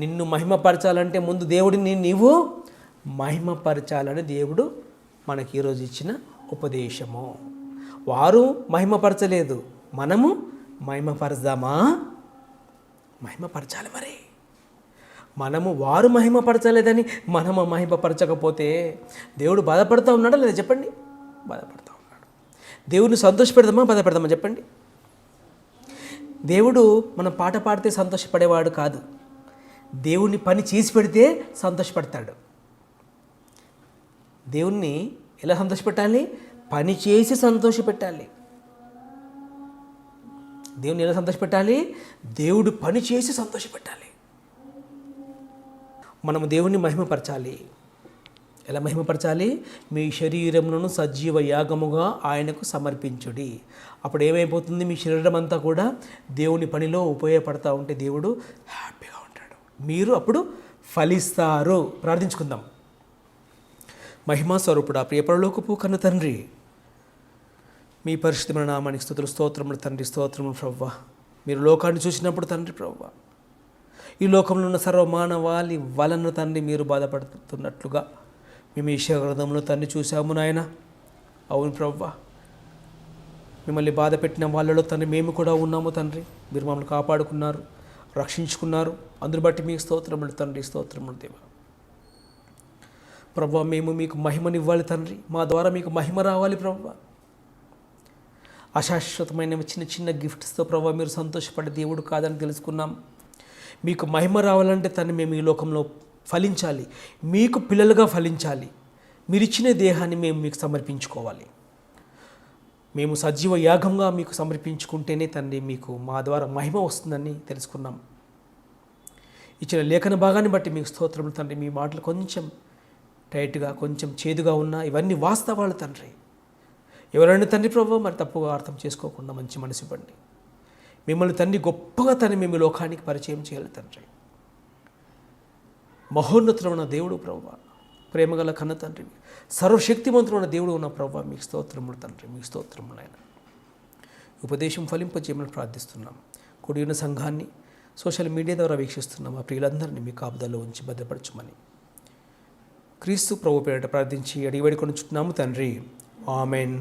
నిన్ను మహిమపరచాలంటే ముందు దేవుడిని నీవు మహిమపరచాలని దేవుడు మనకి ఈరోజు ఇచ్చిన ఉపదేశము. వారు మహిమపరచలేదు, మనము మహిమపరచామా? మహిమపరచాలి. మరి మనము వారు మహిమపరచలేదని మనము మహిమపరచకపోతే దేవుడు బాధపడుతూ ఉన్నాడా లేదా చెప్పండి? బాధపడుతూ ఉన్నాడు. దేవుడిని సంతోషపెడదామా బాధపడదామా చెప్పండి? దేవుడు మనం పాట పాడితే సంతోషపడేవాడు కాదు. దేవుణ్ణి పని చేసి పెడితే సంతోషపడతాడు. దేవుణ్ణి ఎలా సంతోషపెట్టాలి? పని చేసి సంతోషపెట్టాలి. దేవుని ఎలా సంతోషపెట్టాలి? దేవుడు పని చేసి సంతోషపెట్టాలి. మనము దేవుణ్ణి మహిమపరచాలి. ఎలా మహిమపరచాలి? మీ శరీరములను సజీవ యాగముగా ఆయనకు సమర్పించుడి. అప్పుడు ఏమైపోతుంది? మీ శరీరం అంతా కూడా దేవుని పనిలో ఉపయోగపడతా ఉంటే దేవుడు హ్యాపీగా ఉంటాడు. మీరు అప్పుడు ఫలిస్తారు. ప్రార్థించుకుందాం. మహిమా స్వరూపుడా, ప్రియ పరలోకపు కన్న తండ్రి, మీ పరిశుద్ధమైన నామానికి స్తుతులు, స్తోత్రములు తండ్రి, స్తోత్రములు ప్రభువా. మీరు లోకాన్ని చూసినప్పుడు తండ్రి ప్రభువా, ఈ లోకంలో ఉన్న సర్వమానవాళి వలన తండ్రి మీరు బాధపడుతున్నట్లుగా మేము ఈ గ్రంథంలో తండ్రి చూసాము నాయన. అవును ప్రభువా, మిమ్మల్ని బాధ పెట్టిన వాళ్ళలో తండ్రి మేము కూడా ఉన్నాము తండ్రి. మీరు మమ్మల్ని కాపాడుకున్నారు, రక్షించుకున్నారు. అందుని బట్టి మీకు స్తోత్రములు తండ్రి, స్తోత్రములు దేవా. ప్రభువా, మేము మీకు మహిమనివ్వాలి తండ్రి. మా ద్వారా మీకు మహిమ రావాలి ప్రభువా. అశాశ్వతమైన చిన్న చిన్న గిఫ్ట్స్తో ప్రభువా మీరు సంతోషపడే దేవుడు కాదని తెలుసుకున్నాం. మీకు మహిమ రావాలంటే తండ్రి మేము ఈ లోకంలో ఫలించాలి, మీకు పిల్లలుగా ఫలించాలి. మీరు ఇచ్చిన దేహాన్ని మేము మీకు సమర్పించుకోవాలి. మేము సజీవ యాగంగా మీకు సమర్పించుకుంటేనే తండ్రి మీకు మా ద్వారా మహిమ వస్తుందని తెలుసుకున్నాం. ఇచ్చిన లేఖన భాగాన్ని బట్టి మీకు స్తోత్రములు తండ్రి. మీ మాటలు కొంచెం టైట్గా, కొంచెం చేదుగా ఉన్నా ఇవన్నీ వాస్తవాలు తండ్రి. ఎవరైనా తండ్రి ప్రభు మరి తప్పుగా అర్థం చేసుకోకుండా మంచి మనసు ఇవ్వండి. మిమ్మల్ని తండ్రి గొప్పగా తండ్రి మేము లోకానికి పరిచయం చేయాలి తండ్రి. మహోన్నతమైన దేవుడు ప్రభు, ప్రేమగల కన్న తండ్రి, సర్వశక్తివంతుడైన దేవుడు ఉన్న ప్రభు మీకు స్తోత్రములు తండ్రి, మీకు స్తోత్రములు ఆయన. ఉపదేశం ఫలింపజేయమని ప్రార్థిస్తున్నాం. కూడి ఉన్న సంఘాన్ని సోషల్ మీడియా ద్వారా వీక్షిస్తున్నాం. ఆ ప్రియులందరినీ మీ కాపుదల్లో ఉంచి భద్రపరచమని క్రీస్తు ప్రభు పేరిట ప్రార్థించి అడిగి వేడుకొని చుట్టున్నాము తండ్రి. ఆమెన్.